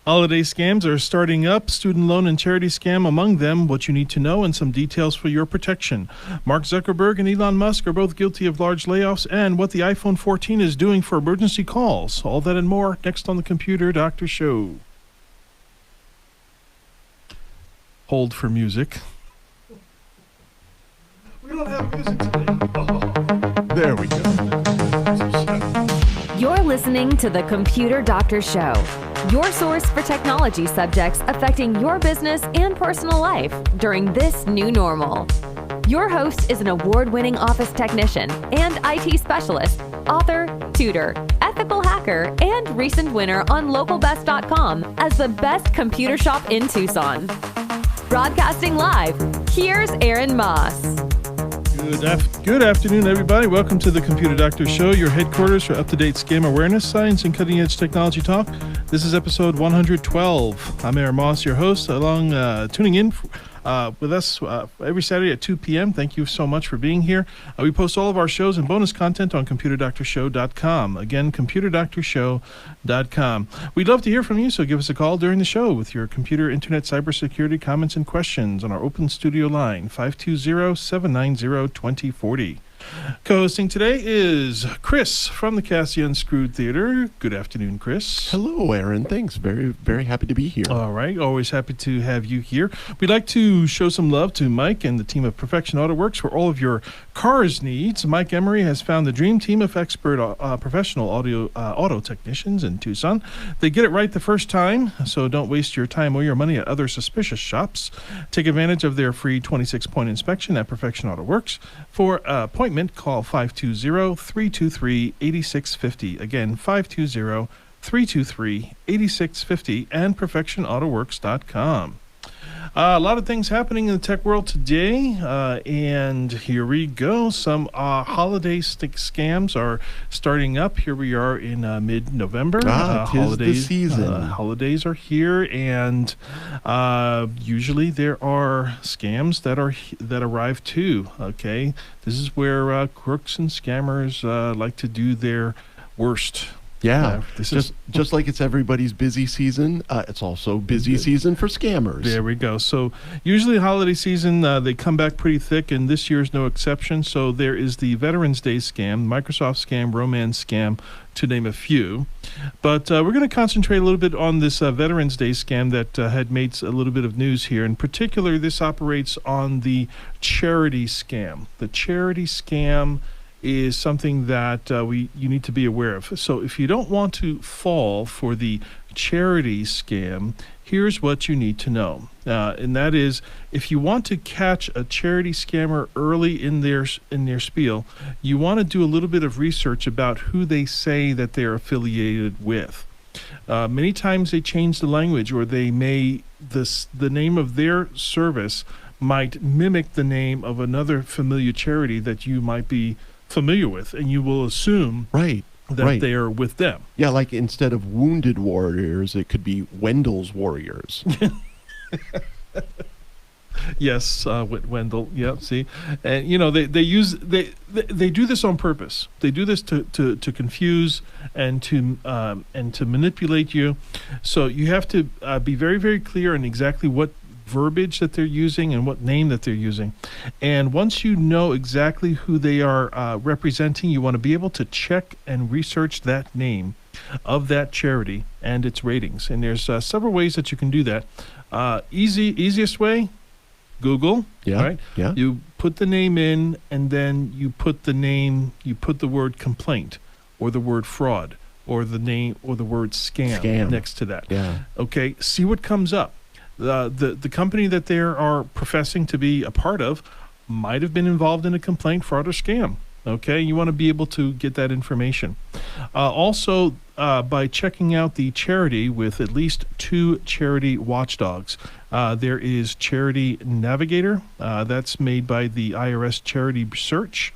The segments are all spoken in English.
Holiday scams are starting up, student loan and charity scam among them, what you need to know, and some details for your protection. Mark Zuckerberg and Elon Musk are both guilty of large layoffs, and what the iPhone 14 is doing for emergency calls. All that and more next on the Computer Doctor Show. Hold for music. We don't have music today. Oh. There we go. You're listening to the Computer Doctor Show, your source for technology subjects affecting your business and personal life during this new normal. Your host is an award-winning office technician and IT specialist, author, tutor, ethical hacker, and recent winner on localbest.com as the best computer shop in Tucson. Broadcasting live, here's Aaron Moss. Good afternoon, everybody. Welcome to the Computer Doctor Show, your headquarters for up-to-date scam awareness, science, and cutting-edge technology talk. This is episode 112. I'm Aaron Moss, your host, tuning in with us every Saturday at 2 p.m. Thank you so much for being here. We post all of our shows and bonus content on ComputerDoctorShow.com. Again, ComputerDoctorShow.com. We'd love to hear from you, so give us a call during the show with your computer, internet, cybersecurity comments and questions on our open studio line, 520-790-2040. Co-hosting today is Chris from the Cassie Unscrewed Theater. Good afternoon, Chris. Hello, Aaron. Thanks. Very, very happy to be here. All right. Always happy to have you here. We'd like to show some love to Mike and the team of Perfection Auto Works for all of your cars needs. Mike Emery has found the dream team of expert professional auto technicians in Tucson. They get it right the first time, so don't waste your time or your money at other suspicious shops. Take advantage of their free 26-point inspection at Perfection Auto Works. For appointment, call 520-323-8650. Again, 520-323-8650 and perfectionautoworks.com. A lot of things happening in the tech world today, and here we go. Some holiday scams are starting up. Here we are in mid-November. Tis the season. Holidays are here, and usually there are scams that arrive too. Okay, this is where crooks and scammers like to do their worst. Yeah, just like it's everybody's busy season, it's also busy season for scammers. There we go. So usually holiday season, they come back pretty thick, and this year is no exception. So there is the Veterans Day scam, Microsoft scam, Romance scam, to name a few. But we're going to concentrate a little bit on this Veterans Day scam that had made a little bit of news here. In particular, this operates on the charity scam. The charity scam is something that you need to be aware of. So if you don't want to fall for the charity scam, here's what you need to know. And that is, if you want to catch a charity scammer early in their spiel, you want to do a little bit of research about who they say that they're affiliated with. Many times they change the language, or they may the name of their service might mimic the name of another familiar charity that you might be familiar with, and you will assume that they are with them. Yeah, like instead of Wounded Warriors, it could be Wendell's Warriors. Yes, Wendell. Yeah, see, and they do this on purpose. They do this to confuse and to manipulate you. So you have to be very, very clear on exactly what verbiage that they're using and what name that they're using. And once you know exactly who they are representing, you want to be able to check and research that name of that charity and its ratings. And there's several ways that you can do that. Easiest way, Google. Yeah. Right? Yeah. You put the name in, and then you put the word complaint, or the word fraud, or the name, or the word scam next to that. Yeah. Okay. See what comes up. The company that they are professing to be a part of might have been involved in a complaint, fraud, or scam. Okay, you want to be able to get that information. Also, by checking out the charity with at least 2 charity watchdogs. There is Charity Navigator, that's made by the IRS Charity Search.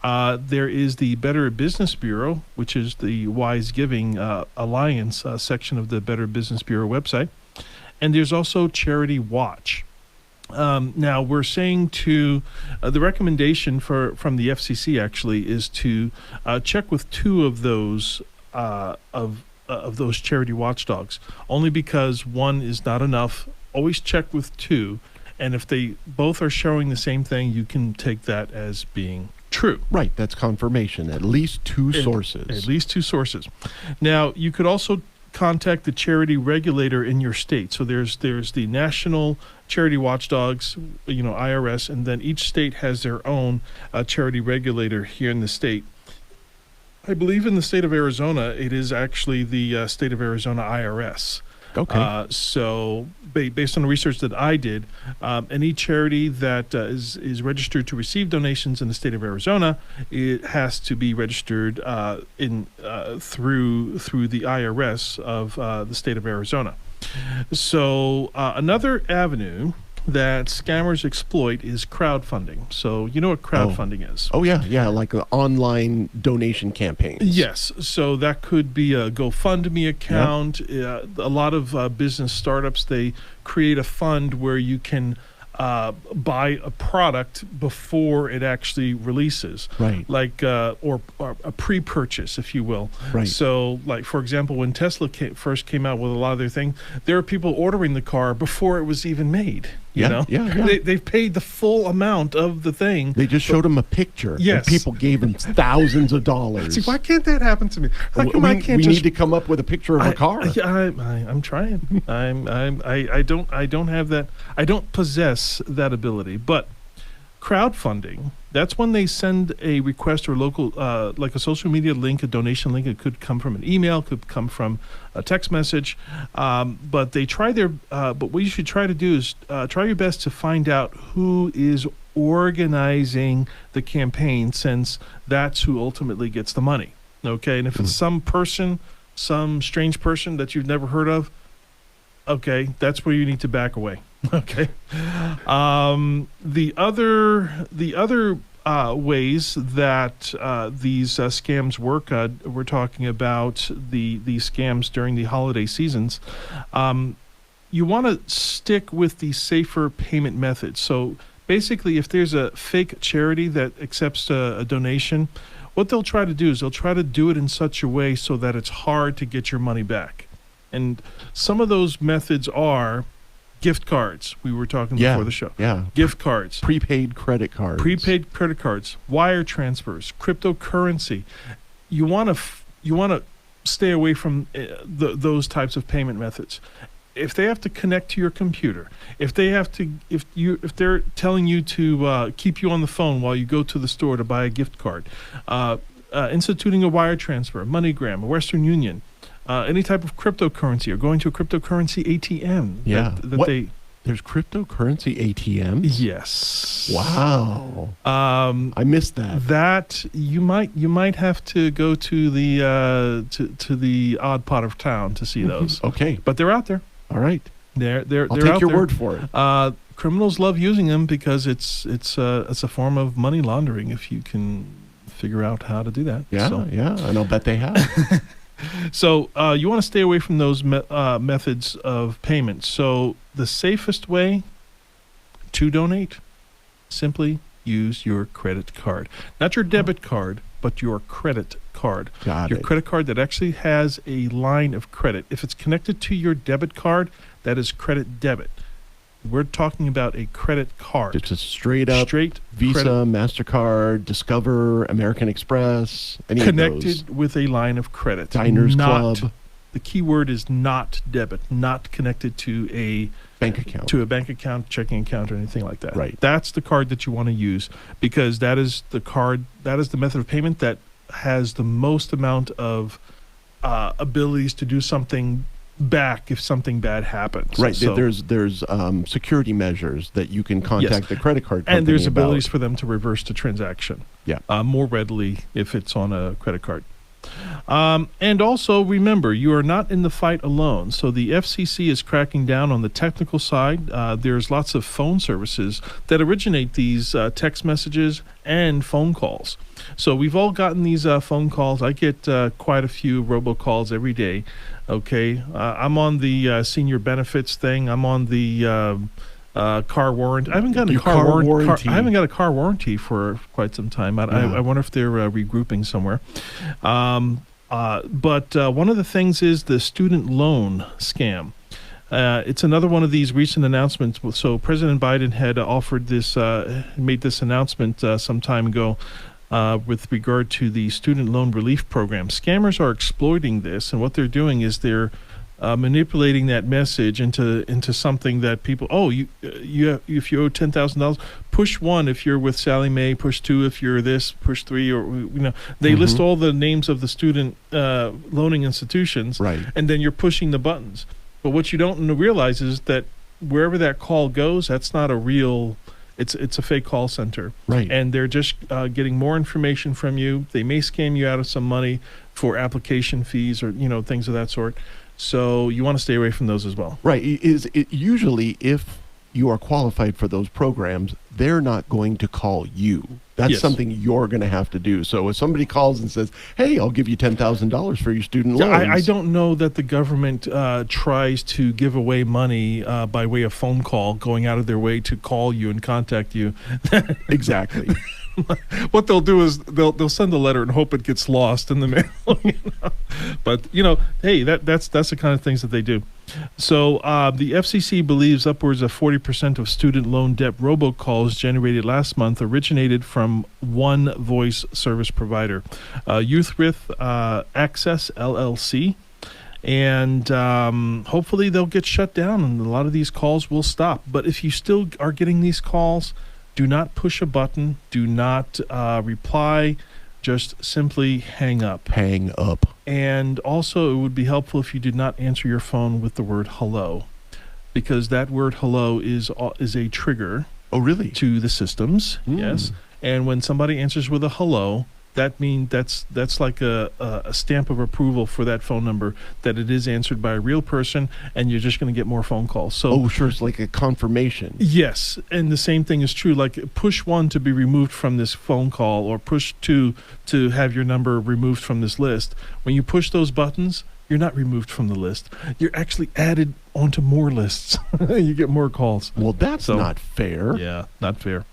There is the Better Business Bureau, which is the Wise Giving Alliance section of the Better Business Bureau website. And there's also Charity Watch. Now, we're saying to the recommendation from the FCC actually is to check with 2 of those of of those charity watchdogs, only because one is not enough. Always check with two, and if they both are showing the same thing, you can take that as being true. Right, that's confirmation. At least two sources. At least two sources. Now, you could also contact the charity regulator in your state. So there's the National Charity Watchdogs, IRS, and then each state has their own charity regulator here in the state. I believe in the state of Arizona, it is actually the state of Arizona IRS. Okay. So based on the research that I did, any charity that is registered to receive donations in the state of Arizona, it has to be registered through the IRS of the state of Arizona. So another avenue that scammers exploit is crowdfunding. So you know what crowdfunding is? Oh, yeah, like online donation campaigns. Yes. So that could be a GoFundMe account. A lot of business startups, they create a fund where you can buy a product before it actually releases. Right. Like, or a pre-purchase, if you will. Right. So, like, for example, when Tesla first came out with a lot of their things, there were people ordering the car before it was even made. Yeah. They've paid the full amount of the thing. They just showed them a picture. Yes. And people gave them thousands of dollars. See, why can't that happen to me? How come I can't we just need to come up with a picture of a car. I'm trying. I don't have that. I don't possess that ability. But crowdfunding, that's when they send a request or local, like a social media link, a donation link. It could come from an email, could come from a text message. But they try but what you should try to do is try your best to find out who is organizing the campaign, since that's who ultimately gets the money. Okay. And if it's some strange person that you've never heard of, okay, that's where you need to back away. Okay. The other ways that these scams work, we're talking about the scams during the holiday seasons. You want to stick with the safer payment methods. So basically, if there's a fake charity that accepts a donation, what they'll try to do is they'll try to do it in such a way so that it's hard to get your money back. And some of those methods are gift cards. We were talking before the show. Yeah. Gift cards. Prepaid credit cards. Wire transfers, cryptocurrency. You want to stay away from those types of payment methods. If they have to connect to your computer, if they're telling you to keep you on the phone while you go to the store to buy a gift card, instituting a wire transfer, MoneyGram, Western Union, any type of cryptocurrency, or going to a cryptocurrency ATM. Yeah. There's cryptocurrency ATMs? Yes. Wow. I missed that. That you might have to go to the odd part of town to see those. Okay. But they're out there. All right. They're I'll take out your there. word for it. Criminals love using them because it's a form of money laundering if you can figure out how to do that. Yeah, and I'll bet they have. So you want to stay away from those methods of payment. So the safest way to donate, simply use your credit card. Not your debit card, but your credit card. Your credit card that actually has a line of credit. If it's connected to your debit card, that is credit debit. We're talking about a credit card. It's a straight Visa, credit. MasterCard, Discover, American Express, any connected of those. With a line of credit. Diners Club. The key word is not debit, not connected to a bank account. To a bank account, checking account, or anything like that. Right. That's the card that you want to use, because that is the method of payment that has the most amount of abilities to do something back if something bad happens. Right. So, there's security measures that you can contact the credit card company and there's about. abilities for them to reverse the transaction. Yeah. More readily if it's on a credit card. And also remember, you are not in the fight alone. So the FCC is cracking down on the technical side. There's lots of phone services that originate these text messages and phone calls. So we've all gotten these phone calls. I get quite a few robocalls every day. Okay, I'm on the senior benefits thing. I'm on the car warranty. I haven't gotten a car warranty. I haven't got a car warranty for quite some time. I wonder if they're regrouping somewhere. But one of the things is the student loan scam. It's another one of these recent announcements. So President Biden had made this announcement some time ago with regard to the student loan relief program. Scammers are exploiting this, and what they're doing is they're manipulating that message into something that people, if you owe $10,000, push 1 if you're with Sally Mae, push 2 if you're this, push 3, or they list all the names of the student loaning institutions, Right. and then you're pushing the buttons. But what you don't realize is that wherever that call goes, that's not a real. It's a fake call center, Right. and they're just getting more information from you. They may scam you out of some money for application fees or things of that sort. So you want to stay away from those as well. Right. Usually, if you are qualified for those programs, they're not going to call you. That's Yes. something you're going to have to do. So if somebody calls and says, "Hey, I'll give you $10,000 for your student loans," I don't know that the government tries to give away money by way of phone call, going out of their way to call you and contact you. Exactly. What they'll do is they'll send a letter and hope it gets lost in the mail. But hey, that's the kind of things that they do. So the FCC believes upwards of 40% of student loan debt robocalls generated last month originated from one voice service provider, Youth with Access LLC. And hopefully they'll get shut down and a lot of these calls will stop. But if you still are getting these calls, do not push a button. Do not reply. Just simply hang up. Hang up. And also, it would be helpful if you did not answer your phone with the word hello, because that word hello is a trigger Oh, really? to the systems. Yes. And when somebody answers with a hello, that means that's like a stamp of approval for that phone number that it is answered by a real person, and you're just going to get more phone calls. So Oh, sure. It's like a confirmation. yes, and the same thing is true. Like push 1 to be removed from this phone call, or push 2 to have your number removed from this list. When you push those buttons, you're not removed from the list. You're actually added onto more lists. You get more calls. Well, that's not fair. Yeah, not fair.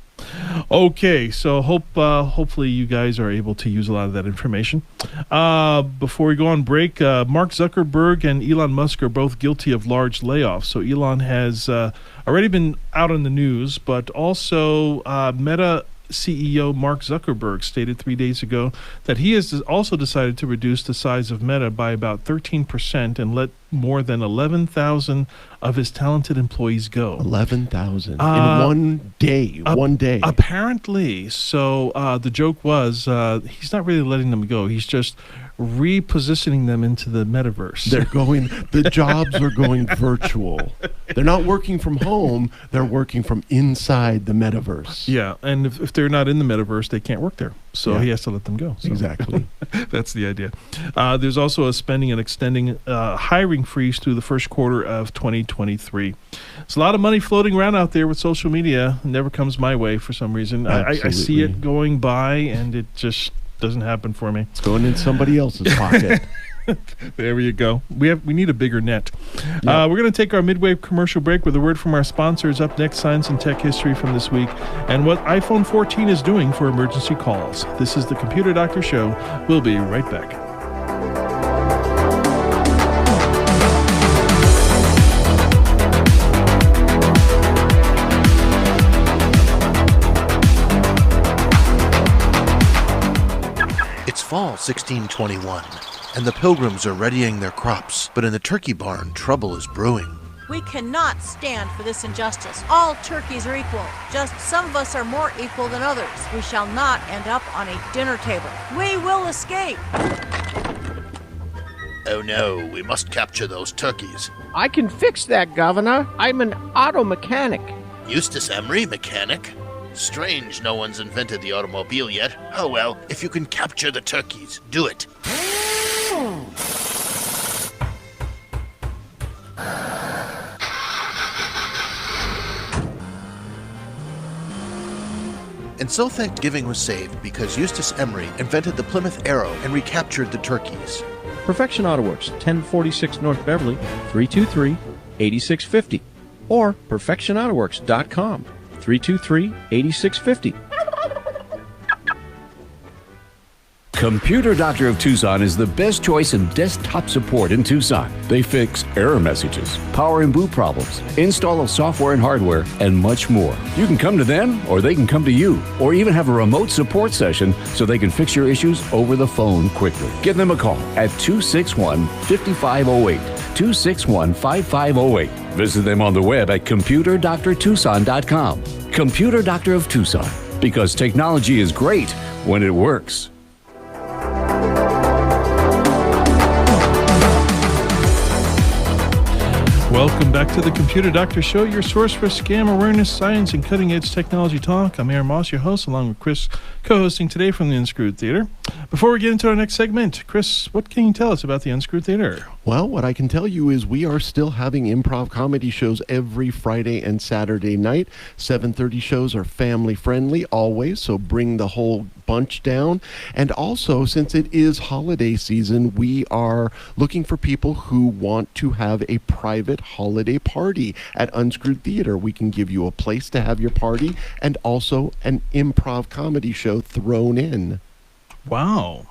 Okay, so hopefully you guys are able to use a lot of that information. Before we go on break, Mark Zuckerberg and Elon Musk are both guilty of large layoffs. So Elon has already been out on the news, but also Meta CEO Mark Zuckerberg stated 3 days ago that he has also decided to reduce the size of Meta by about 13% and let more than 11,000 of his talented employees go. 11,000 in one day. One day. Apparently. So the joke was he's not really letting them go. He's just repositioning them into the metaverse. The jobs are going virtual. They're not working from home. They're working from inside the metaverse. Yeah, and if they're not in the metaverse, they can't work there. So he has to let them go. So. Exactly. That's the idea. There's also a spending and extending hiring freeze through the first quarter of 2023. There's a lot of money floating around out there with social media. It never comes my way for some reason. I see it going by, and it just doesn't happen for me. It's going in somebody else's pocket. There you go. We need a bigger net. We're going to take our midway commercial break with a word from our sponsors. Up next, science and tech history from this week and what iPhone 14 is doing for emergency calls. This is the Computer Doctor Show. We'll be right back. It's fall 1621, and the pilgrims are readying their crops, but in the turkey barn, trouble is brewing. We cannot stand for this injustice. All turkeys are equal. Just some of us are more equal than others. We shall not end up on a dinner table. We will escape. Oh no, we must capture those turkeys. I can fix that, Governor. I'm an auto mechanic. Eustace Emery, mechanic? Strange no one's invented the automobile yet. Oh well, if you can capture the turkeys, do it. And so Thanksgiving was saved because Eustace Emery invented the Plymouth Arrow and recaptured the turkeys. Perfection Auto Works, 1046 North Beverly, 323-8650. Or perfectionautoworks.com, 323-8650. Computer Doctor of Tucson is the best choice in desktop support in Tucson. They fix error messages, power and boot problems, install of software and hardware, and much more. You can come to them, or they can come to you, or even have a remote support session so they can fix your issues over the phone quickly. Give them a call at 261-5508, 261-5508. Visit them on the web at computerdoctortucson.com. Computer Doctor of Tucson, because technology is great when it works. Welcome back to the Computer Doctor Show, your source for scam awareness, science, and cutting-edge technology talk. I'm Aaron Moss, your host, along with Chris, co-hosting today from the Unscrewed Theater. Before we get into our next segment, Chris, what can you tell us about the Unscrewed Theater? Well, what I can tell you is we are still having improv comedy shows every Friday and Saturday night. 7:30 shows are family-friendly always, so bring the whole bunch down. And also, since it is holiday season, we are looking for people who want to have a private holiday party at Unscrewed Theater. We can give you a place to have your party and also an improv comedy show thrown in. Wow.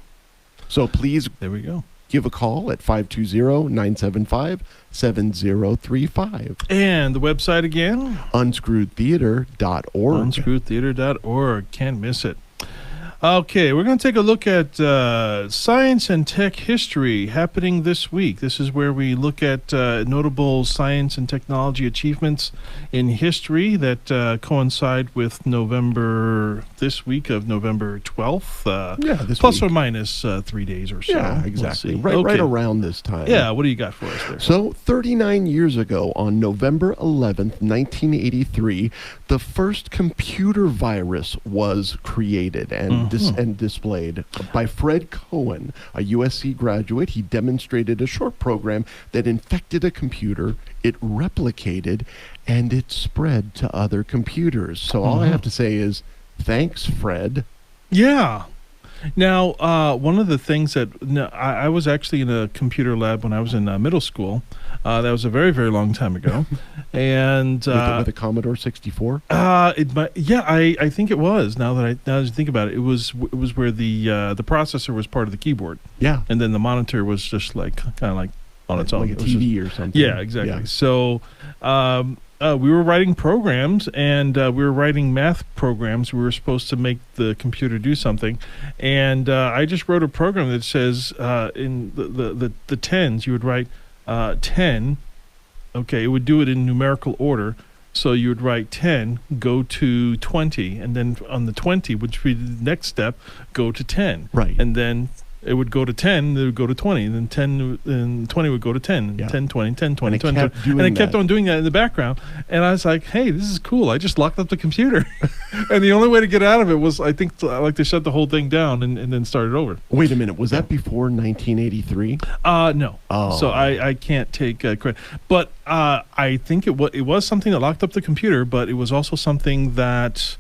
So please, there we go. Give a call at 520-975-7035. And the website again? Unscrewedtheater.org. Unscrewedtheater.org. Can't miss it. Okay, we're going to take a look at science and tech history happening this week. This is where we look at notable science and technology achievements in history that coincide with this week of November 12th. This plus week. or minus 3 days or so. Yeah, exactly. We'll Right around this time. Yeah, what do you got for us there? So, 39 years ago, on November 11th, 1983, the first computer virus was created and displayed by Fred Cohen, a USC graduate. He demonstrated a short program that infected a computer, it replicated, and it spread to other computers. So all I have to say is, thanks, Fred. Yeah. Now, one of the things that I was actually in a computer lab when I was in middle school. That was a very, very long time ago, and with a Commodore 64. I think it was. Now that I think about it, it was where the processor was part of the keyboard. Yeah, and then the monitor was just kind of like on its own, like a TV or something. Yeah, exactly. Yeah. So. We were writing programs, and we were writing math programs. We were supposed to make the computer do something, and I just wrote a program that says in the tens, you would write 10. Okay, it would do it in numerical order. So you would write 10, go to 20, and then on the 20, which would be the next step, go to 10. Right. And then it would go to 10, it would go to 20, and then 10 and 20 would go to 10, yeah. 10, 20, 10, 20, and 20, and it kept on doing that in the background. And I was like, hey, this is cool. I just locked up the computer. And the only way to get out of it was, I think, to shut the whole thing down and then start it over. Wait a minute. Was that before 1983? No. Oh. So I can't take credit. But I think it was something that locked up the computer, but it was also something that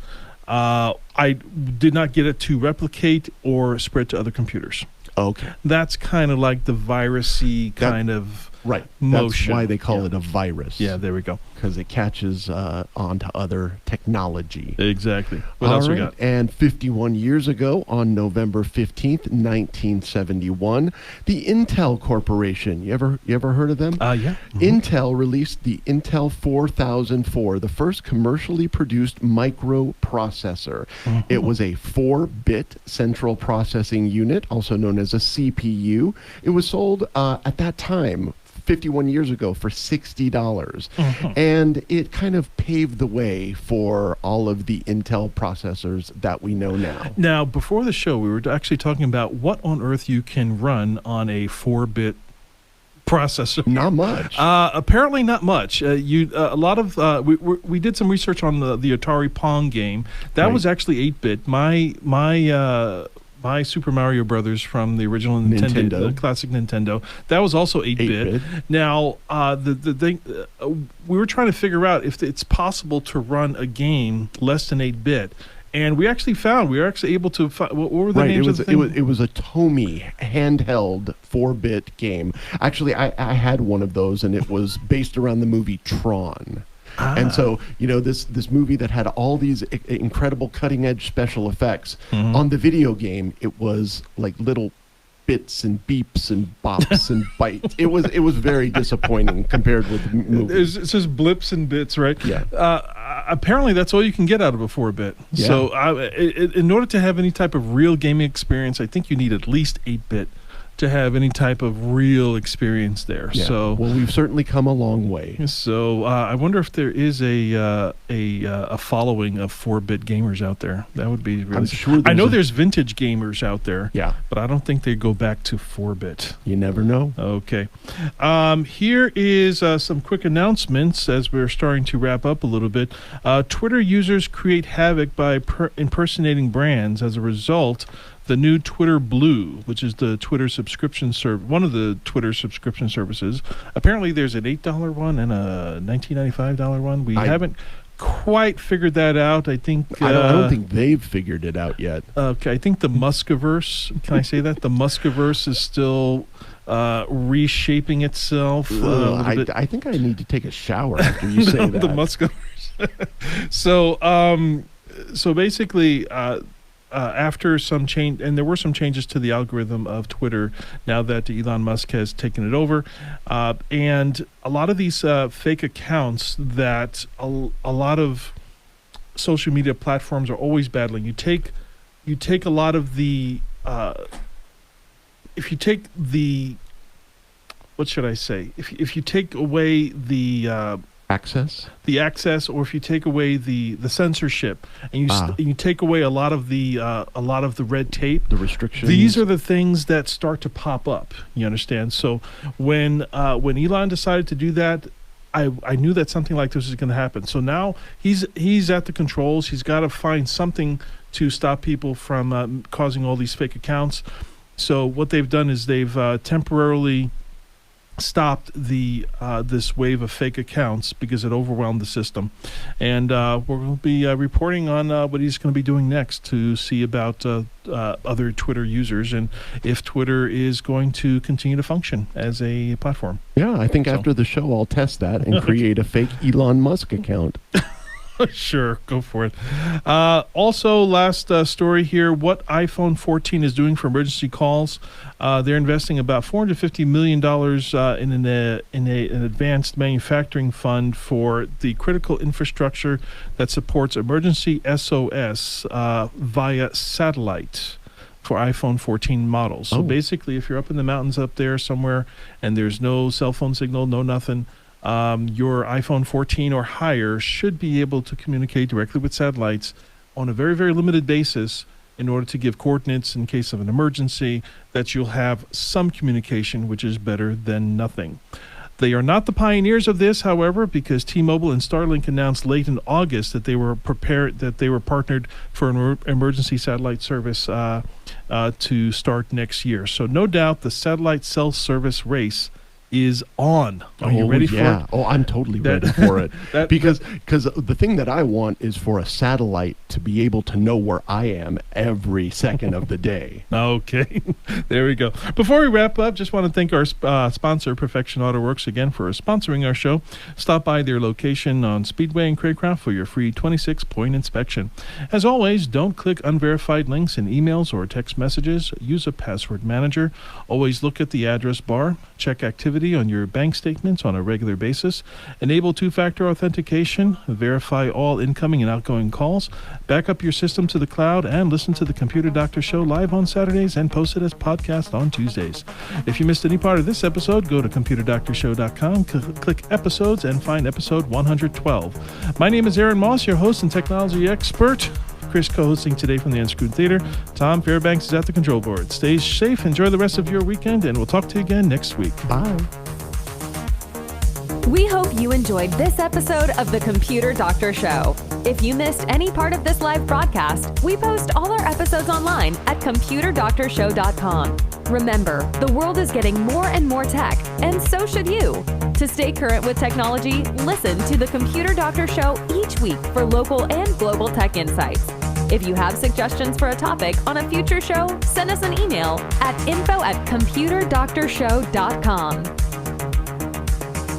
I did not get it to replicate or spread to other computers. Okay. That's kind of like the virus-y kind of motion. That's why they call it a virus. Yeah, there we go. Because it catches onto other technology. Exactly. What else we got? And 51 years ago, on November 15th, 1971, the Intel Corporation, you ever heard of them? Yeah. Mm-hmm. Intel released the Intel 4004, the first commercially produced microprocessor. Mm-hmm. It was a 4-bit central processing unit, also known as a CPU. It was sold at that time, 51 years ago, for $60. Mm-hmm. And it kind of paved the way for all of the Intel processors that we know now. Now, before the show, we were actually talking about what on earth you can run on a 4-bit processor. Not much. Apparently not much. A lot of we did some research on the Atari Pong game. That was actually 8-bit. My Super Mario Brothers from the original Nintendo, the classic Nintendo, that was also 8-bit. Now, the thing we were trying to figure out if it's possible to run a game less than 8-bit. And we actually found, we were actually able to find, what were the names of the thing? It was a Tomy handheld 4-bit game. Actually, I had one of those, and it was based around the movie Tron. And so, this movie that had all these incredible cutting edge special effects, on the video game, it was like little bits and beeps and bops and bites. It was very disappointing compared with the movie. It says blips and bits, right? Yeah. Apparently, that's all you can get out of a 4-bit. Yeah. So, in order to have any type of real gaming experience, I think you need at least 8-bit to have any type of real experience there. Yeah. So, well, we've certainly come a long way. So, I wonder if there is a following of 4-bit gamers out there. That would be really. I'm sure I know there's vintage gamers out there. Yeah. But I don't think they go back to 4-bit. You never know. Okay. Here is some quick announcements as we're starting to wrap up a little bit. Twitter users create havoc by impersonating brands. As a result, the new Twitter Blue, which is the Twitter subscription one of the Twitter subscription services. Apparently, there's an $8 one and a $19.95 one. We haven't quite figured that out. I think I don't think they've figured it out yet. Okay, I think the Muskiverse. Can I say that the Muskiverse is still reshaping itself? I think I need to take a shower after you say that. The Muskiverse. So basically. After some change, and there were some changes to the algorithm of Twitter now that Elon Musk has taken it over, and a lot of these fake accounts that a lot of social media platforms are always battling. You take a lot of the if you take the what should I say? If you take away the access, or if you take away the censorship, and you take away a lot of the red tape, the restrictions, these are the things that start to pop up. You understand? So when Elon decided to do that, I knew that something like this was going to happen. So now he's at the controls. He's got to find something to stop people from causing all these fake accounts. So what they've done is they've temporarily stopped this wave of fake accounts because it overwhelmed the system, and we're going to be reporting on what he's going to be doing next to see about other Twitter users and if Twitter is going to continue to function as a platform. Yeah, I think after the show I'll test that and create a fake Elon Musk account. Sure, go for it. Also, last story here, what iPhone 14 is doing for emergency calls. They're investing about $450 million in an advanced manufacturing fund for the critical infrastructure that supports emergency SOS via satellite for iPhone 14 models. So basically, if you're up in the mountains up there somewhere and there's no cell phone signal, no nothing, your iPhone 14 or higher should be able to communicate directly with satellites on a very, very limited basis in order to give coordinates in case of an emergency, that you'll have some communication, which is better than nothing. They are not the pioneers of this, however, because T-Mobile and Starlink announced late in August that they were partnered for an emergency satellite service to start next year. So no doubt the satellite cell service race is on. Are you ready for it? Oh, I'm totally ready for it. Because the thing that I want is for a satellite to be able to know where I am every second of the day. Okay, there we go. Before we wrap up, just want to thank our sponsor, Perfection Auto Works, again for sponsoring our show. Stop by their location on Speedway and Craycraft for your free 26-point inspection. As always, don't click unverified links in emails or text messages. Use a password manager. Always look at the address bar. Check activity on your bank statements on a regular basis. Enable two-factor authentication. Verify all incoming and outgoing calls. Back up your system to the cloud and listen to the Computer Doctor Show live on Saturdays and post it as podcast on Tuesdays. If you missed any part of this episode, go to ComputerDoctorShow.com, click episodes, and find episode 112. My name is Aaron Moss, your host and technology expert. Chris co-hosting today from the Unscrewed Theater. Tom Fairbanks is at the control board. Stay safe, enjoy the rest of your weekend, and we'll talk to you again next week. Bye. We hope you enjoyed this episode of The Computer Doctor Show. If you missed any part of this live broadcast, we post all our episodes online at ComputerDoctorShow.com. Remember, the world is getting more and more tech, and so should you. To stay current with technology, listen to The Computer Doctor Show each week for local and global tech insights. If you have suggestions for a topic on a future show, send us an email at info@ComputerDoctorShow.com.